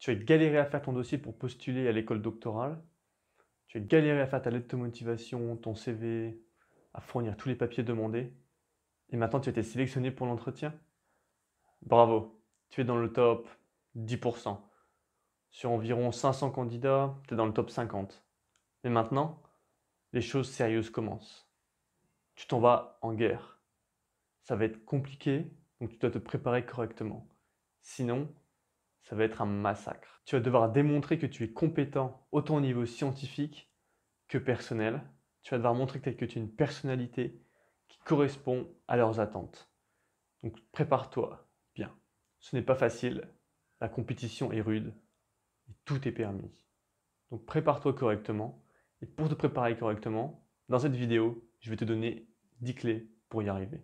Tu vas galérer à faire ton dossier pour postuler à l'école doctorale. Tu vas galérer à faire ta lettre de motivation, ton CV, à fournir tous les papiers demandés. Et maintenant, tu as été sélectionné pour l'entretien. Bravo, tu es dans le top 10%. Sur environ 500 candidats, tu es dans le top 50. Mais maintenant, les choses sérieuses commencent. Tu t'en vas en guerre. Ça va être compliqué, donc tu dois te préparer correctement. Sinon, ça va être un massacre. Tu vas devoir démontrer que tu es compétent autant au niveau scientifique que personnel. Tu vas devoir montrer que tu as une personnalité qui correspond à leurs attentes. Donc prépare-toi bien. Ce n'est pas facile, la compétition est rude et tout est permis. Donc prépare-toi correctement. Et pour te préparer correctement, dans cette vidéo, je vais te donner 10 clés pour y arriver.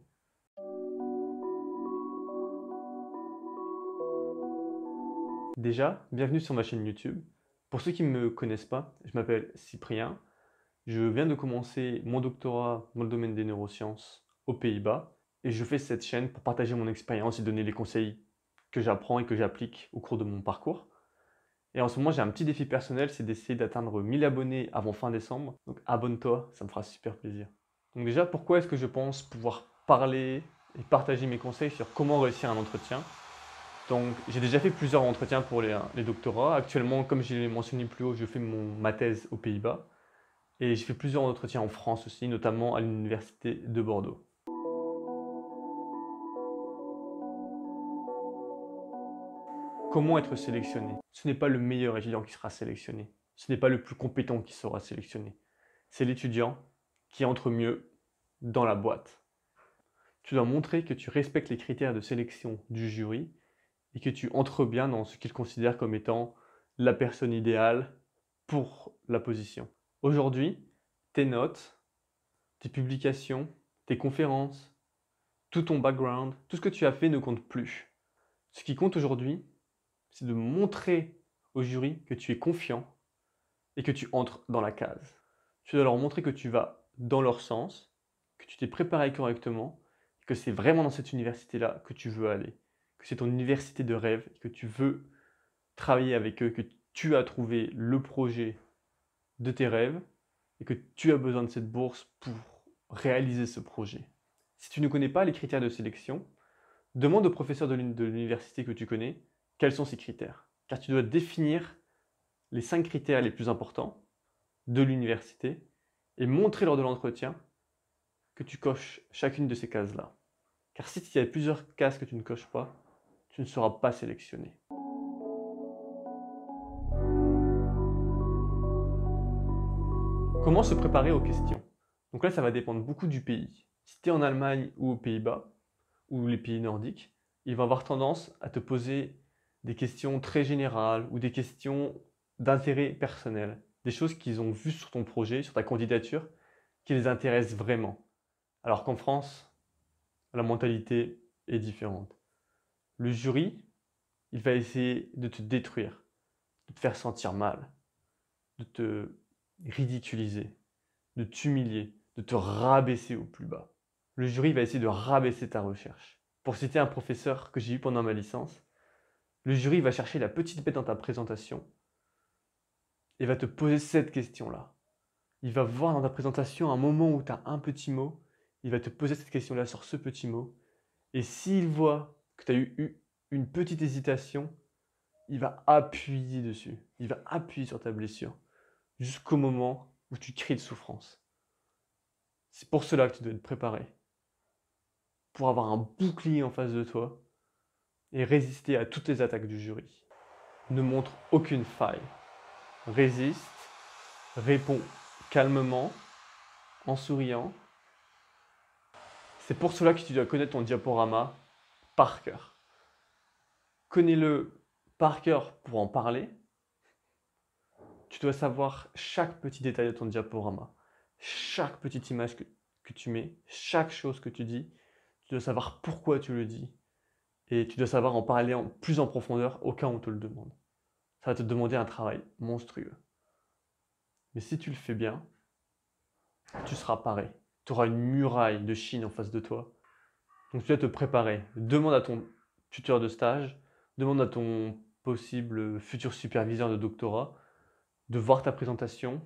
Déjà, bienvenue sur ma chaîne YouTube. Pour ceux qui ne me connaissent pas, je m'appelle Cyprien. Je viens de commencer mon doctorat dans le domaine des neurosciences aux Pays-Bas et je fais cette chaîne pour partager mon expérience et donner les conseils que j'apprends et que j'applique au cours de mon parcours. Et en ce moment, j'ai un petit défi personnel, c'est d'essayer d'atteindre 1000 abonnés avant fin décembre. Donc abonne-toi, ça me fera super plaisir. Donc déjà, pourquoi est-ce que je pense pouvoir parler et partager mes conseils sur comment réussir un entretien? Donc j'ai déjà fait plusieurs entretiens pour les doctorats. Actuellement, comme je l'ai mentionné plus haut, je fais ma thèse aux Pays-Bas. Et j'ai fait plusieurs entretiens en France aussi, notamment à l'université de Bordeaux. Comment être sélectionné? Ce n'est pas le meilleur étudiant qui sera sélectionné. Ce n'est pas le plus compétent qui sera sélectionné. C'est l'étudiant qui entre mieux dans la boîte. Tu dois montrer que tu respectes les critères de sélection du jury et que tu entres bien dans ce qu'ils considèrent comme étant la personne idéale pour la position. Aujourd'hui, tes notes, tes publications, tes conférences, tout ton background, tout ce que tu as fait ne compte plus. Ce qui compte aujourd'hui, c'est de montrer au jury que tu es confiant et que tu entres dans la case. Tu dois leur montrer que tu vas dans leur sens, que tu t'es préparé correctement, et que c'est vraiment dans cette université-là que tu veux aller, que c'est ton université de rêve, et que tu veux travailler avec eux, que tu as trouvé le projet de tes rêves et que tu as besoin de cette bourse pour réaliser ce projet. Si tu ne connais pas les critères de sélection, demande au professeur de l'université que tu connais quels sont ces critères. Car tu dois définir les 5 critères les plus importants de l'université et montrer lors de l'entretien que tu coches chacune de ces cases-là. Car si il y a plusieurs cases que tu ne coches pas, tu ne seras pas sélectionné. Comment se préparer aux questions? Donc là, ça va dépendre beaucoup du pays. Si tu es en Allemagne ou aux Pays-Bas, ou les pays nordiques, ils vont avoir tendance à te poser des questions très générales ou des questions d'intérêt personnel, des choses qu'ils ont vues sur ton projet, sur ta candidature, qui les intéressent vraiment. Alors qu'en France, la mentalité est différente. Le jury, il va essayer de te détruire, de te faire sentir mal, de te ridiculiser, de t'humilier, de te rabaisser au plus bas. Le jury va essayer de rabaisser ta recherche. Pour citer un professeur que j'ai eu pendant ma licence, le jury va chercher la petite bête dans ta présentation et va te poser cette question-là. Il va voir dans ta présentation un moment où tu as un petit mot, il va te poser cette question-là sur ce petit mot, et s'il voit que tu as eu une petite hésitation, il va appuyer dessus, il va appuyer sur ta blessure, jusqu'au moment où tu cries de souffrance. C'est pour cela que tu dois être préparé, pour avoir un bouclier en face de toi et résister à toutes les attaques du jury. Ne montre aucune faille. Résiste, réponds calmement, en souriant. C'est pour cela que tu dois connaître ton diaporama par cœur. Connais-le par cœur pour en parler. Tu dois savoir chaque petit détail de ton diaporama, chaque petite image que tu mets, chaque chose que tu dis. Tu dois savoir pourquoi tu le dis. Et tu dois savoir en parler plus en profondeur au cas où on te le demande. Ça va te demander un travail monstrueux. Mais si tu le fais bien, tu seras paré. Tu auras une muraille de Chine en face de toi. Donc tu dois te préparer. Demande à ton tuteur de stage, demande à ton possible futur superviseur de doctorat de voir ta présentation,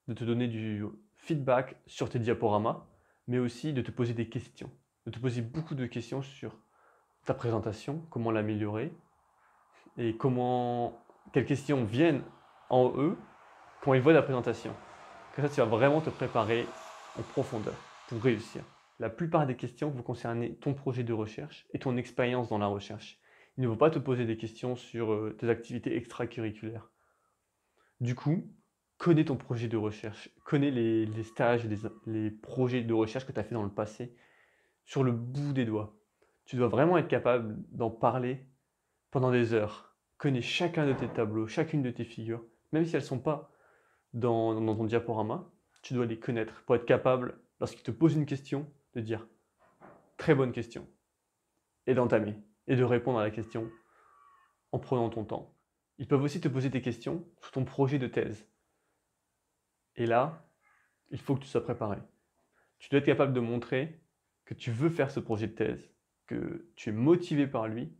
de te donner du feedback sur tes diaporamas, mais aussi de te poser des questions, de te poser beaucoup de questions sur ta présentation, comment l'améliorer, et quelles questions viennent en eux quand ils voient la présentation. Comme ça, tu vas vraiment te préparer en profondeur pour réussir. La plupart des questions vont concerner ton projet de recherche et ton expérience dans la recherche. Il ne faut pas te poser des questions sur tes activités extracurriculaires. Du coup, connais ton projet de recherche, connais les stages, les projets de recherche que tu as fait dans le passé sur le bout des doigts. Tu dois vraiment être capable d'en parler pendant des heures. Connais chacun de tes tableaux, chacune de tes figures, même si elles ne sont pas dans ton diaporama, tu dois les connaître pour être capable, lorsqu'ils te posent une question, de dire très bonne question et d'entamer et de répondre à la question en prenant ton temps. Ils peuvent aussi te poser des questions sur ton projet de thèse. Et là, il faut que tu sois préparé. Tu dois être capable de montrer que tu veux faire ce projet de thèse, que tu es motivé par lui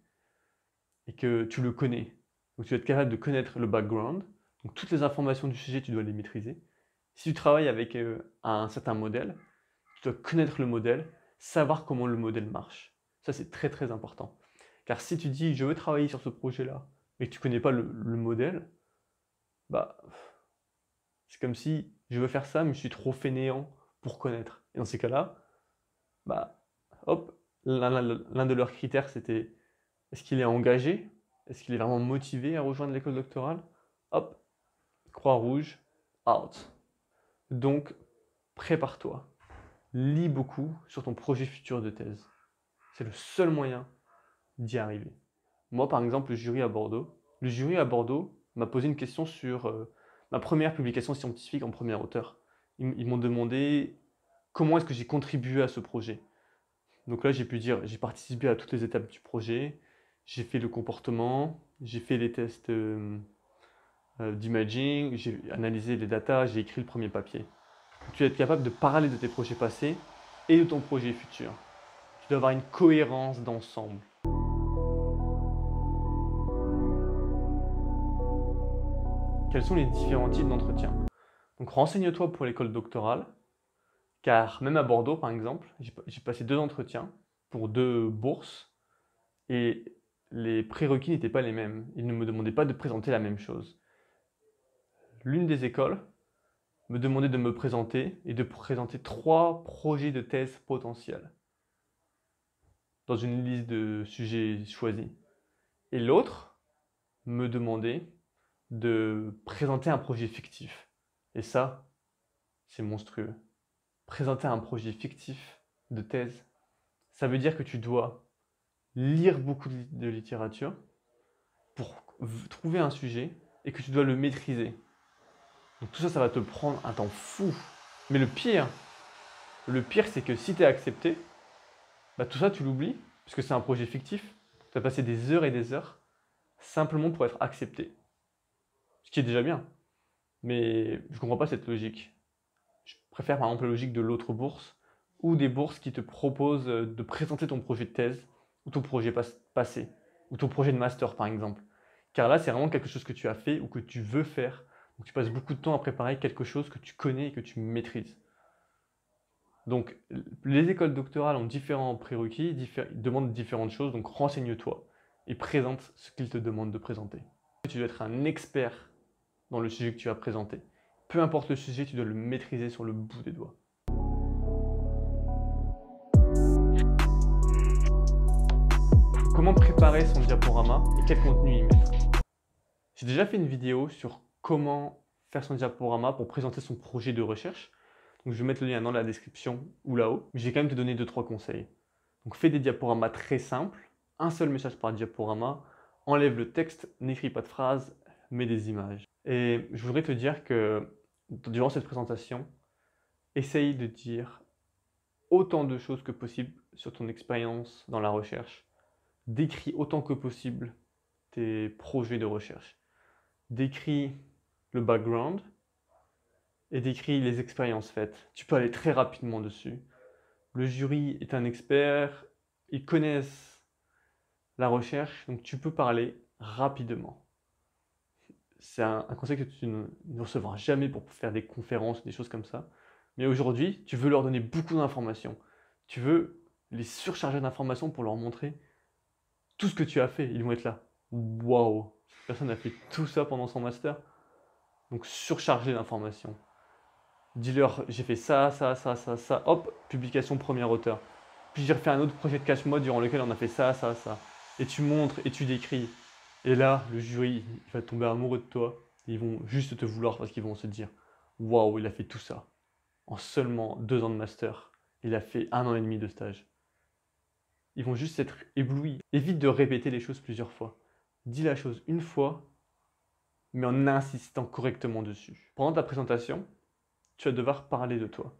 et que tu le connais. Donc tu dois être capable de connaître le background. Donc toutes les informations du sujet, tu dois les maîtriser. Si tu travailles avec un certain modèle, tu dois connaître le modèle, savoir comment le modèle marche. Ça, c'est très très important. Car si tu dis je veux travailler sur ce projet-là, mais que tu ne connais pas le modèle, bah, c'est comme si je veux faire ça, mais je suis trop fainéant pour connaître. Et dans ces cas-là, bah, hop, l'un de leurs critères, c'était est-ce qu'il est engagé? Est-ce qu'il est vraiment motivé à rejoindre l'école doctorale? Hop, croix rouge, out. Donc, prépare-toi. Lis beaucoup sur ton projet futur de thèse. C'est le seul moyen d'y arriver. Moi, par exemple, le jury à Bordeaux m'a posé une question sur ma première publication scientifique en premier auteur. Ils m'ont demandé comment est-ce que j'ai contribué à ce projet. Donc là, j'ai pu dire, j'ai participé à toutes les étapes du projet, j'ai fait le comportement, j'ai fait les tests d'imaging, j'ai analysé les datas, j'ai écrit le premier papier. Tu dois être capable de parler de tes projets passés et de ton projet futur. Tu dois avoir une cohérence d'ensemble. Quels sont les différents types d'entretiens? Donc renseigne-toi pour l'école doctorale, car même à Bordeaux, par exemple, j'ai passé 2 entretiens pour 2 bourses et les prérequis n'étaient pas les mêmes. Ils ne me demandaient pas de présenter la même chose. L'une des écoles me demandait de me présenter et de présenter 3 projets de thèse potentiels dans une liste de sujets choisis. Et l'autre me demandait de présenter un projet fictif. Et ça, c'est monstrueux. Présenter un projet fictif de thèse, ça veut dire que tu dois lire beaucoup de littérature pour trouver un sujet et que tu dois le maîtriser. Donc tout ça, ça va te prendre un temps fou. Mais le pire c'est que si tu es accepté, bah tout ça tu l'oublies, puisque c'est un projet fictif. Tu as passé des heures et des heures simplement pour être accepté. Ce qui est déjà bien. Mais je ne comprends pas cette logique. Je préfère par exemple la logique de l'autre bourse ou des bourses qui te proposent de présenter ton projet de thèse ou ton projet passé ou ton projet de master par exemple. Car là, c'est vraiment quelque chose que tu as fait ou que tu veux faire. Donc tu passes beaucoup de temps à préparer quelque chose que tu connais et que tu maîtrises. Donc les écoles doctorales ont différents prérequis, ils demandent différentes choses, donc renseigne-toi et présente ce qu'ils te demandent de présenter. Tu dois être un expert dans le sujet que tu vas présenter. Peu importe le sujet, tu dois le maîtriser sur le bout des doigts. Comment préparer son diaporama et quel contenu y mettre? J'ai déjà fait une vidéo sur comment faire son diaporama pour présenter son projet de recherche. Donc je vais mettre le lien dans la description ou là-haut. Mais je vais quand même te donner 2-3 conseils. Donc fais des diaporamas très simples, un seul message par diaporama, enlève le texte, n'écris pas de phrases, mets des images. Et je voudrais te dire que durant cette présentation, essaye de dire autant de choses que possible sur ton expérience dans la recherche. Décris autant que possible tes projets de recherche. Décris le background et décris les expériences faites. Tu peux aller très rapidement dessus. Le jury est un expert, ils connaissent la recherche, donc tu peux parler rapidement. c'est un conseil que tu ne recevras jamais pour faire des conférences, des choses comme ça. Mais aujourd'hui, tu veux leur donner beaucoup d'informations. Tu veux les surcharger d'informations pour leur montrer tout ce que tu as fait. Ils vont être là. Waouh, cette personne a fait tout ça pendant son master. Donc surcharger d'informations. Dis-leur, j'ai fait ça, ça, ça, ça, ça. Hop, publication premier auteur. Puis j'ai refait un autre projet de cash mode durant lequel on a fait ça, ça, ça. Et tu montres et tu décris. Et là, le jury, il va tomber amoureux de toi. Ils vont juste te vouloir parce qu'ils vont se dire waouh, il a fait tout ça. En seulement 2 ans de master, il a fait 1 an et demi de stage. Ils vont juste être éblouis. Évite de répéter les choses plusieurs fois. Dis la chose une fois, mais en insistant correctement dessus. Pendant ta présentation, tu vas devoir parler de toi.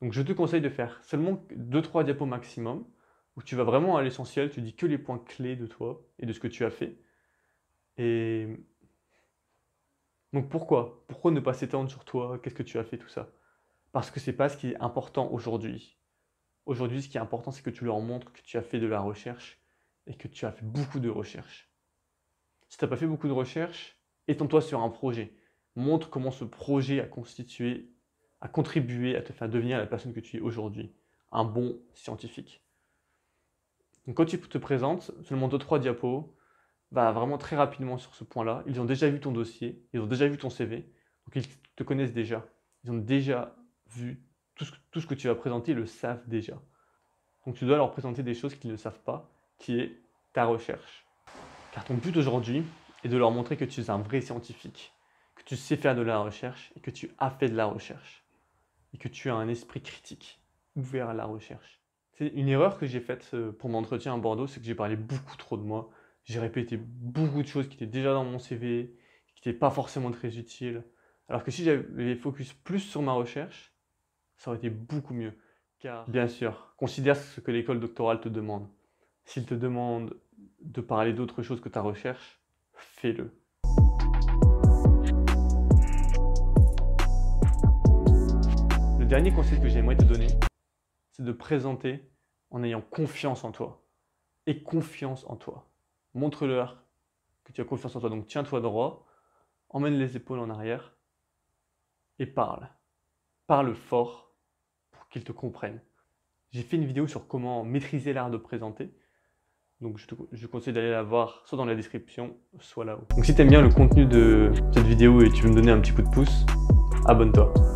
Donc je te conseille de faire seulement 2-3 diapos maximum, où tu vas vraiment à l'essentiel, tu dis que les points clés de toi et de ce que tu as fait. Et donc pourquoi? Pourquoi ne pas s'étendre sur toi? Qu'est-ce que tu as fait, tout ça? Parce que c'est pas ce qui est important aujourd'hui. Aujourd'hui, ce qui est important, c'est que tu leur montres que tu as fait de la recherche et que tu as fait beaucoup de recherche. Si tu n'as pas fait beaucoup de recherche, étends-toi sur un projet. Montre comment ce projet a contribué à te faire devenir la personne que tu es aujourd'hui, un bon scientifique. Donc quand tu te présentes, seulement 2-3 diapos, va vraiment très rapidement sur ce point-là. Ils ont déjà vu ton dossier, ils ont déjà vu ton CV, donc ils te connaissent déjà. Ils ont déjà vu tout ce que tu vas présenter, ils le savent déjà. Donc tu dois leur présenter des choses qu'ils ne savent pas, qui est ta recherche. Car ton but aujourd'hui est de leur montrer que tu es un vrai scientifique, que tu sais faire de la recherche et que tu as fait de la recherche. Et que tu as un esprit critique, ouvert à la recherche. C'est une erreur que j'ai faite pour mon entretien à Bordeaux, c'est que j'ai parlé beaucoup trop de moi. J'ai répété beaucoup de choses qui étaient déjà dans mon CV, qui n'étaient pas forcément très utiles. Alors que si j'avais focus plus sur ma recherche, ça aurait été beaucoup mieux. Car, bien sûr, considère ce que l'école doctorale te demande. S'il te demande de parler d'autre chose que ta recherche, fais-le. Le dernier conseil que j'aimerais te donner, c'est de présenter en ayant confiance en toi. Et confiance en toi. Montre-leur que tu as confiance en toi. Donc tiens-toi droit, emmène les épaules en arrière et parle. Parle fort pour qu'ils te comprennent. J'ai fait une vidéo sur comment maîtriser l'art de présenter. Donc je te conseille d'aller la voir soit dans la description, soit là-haut. Donc si tu aimes bien le contenu de cette vidéo et tu veux me donner un petit coup de pouce, abonne-toi.